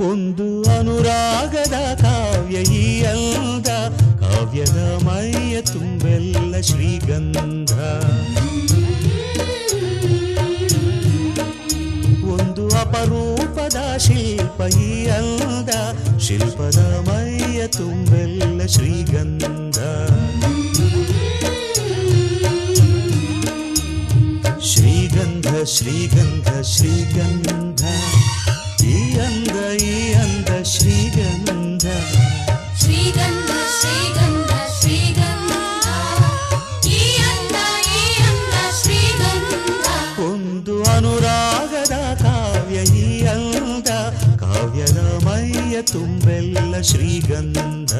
ಒಂದು ಅನುರಾಗದ ಕಾವ್ಯ ಈ ಅಂದ, ಕಾವ್ಯದ ಮೈಯ ತುಂಬೆಲ್ಲ ಶ್ರೀಗಂಧ. ಒಂದು ಅಪರೂಪದ ಶಿಲ್ಪ ಈ ಅಂದ, ಶಿಲ್ಪದ ಮೈಯ ತುಂಬೆಲ್ಲ ಶ್ರೀಗಂಧ. ಶ್ರೀಗಂಧ ಶ್ರೀಗಂಧ ಶ್ರೀಗಂಧ, ಈ ಅಂದ ಶ್ರೀಗಂಧ. ಶ್ರೀಗಂಧ ಶ್ರೀಗಂಧ ಶ್ರೀಗಂಧ, ಈ ಅಂದ ಶ್ರೀಗಂಧ. ಒಂದು ಅನುರಾಗದ ಕಾವ್ಯ ಈ ಅಂದ, ಕಾವ್ಯದ ಮೈಯ ತುಂಬೆಲ್ಲ ಶ್ರೀಗಂಧ.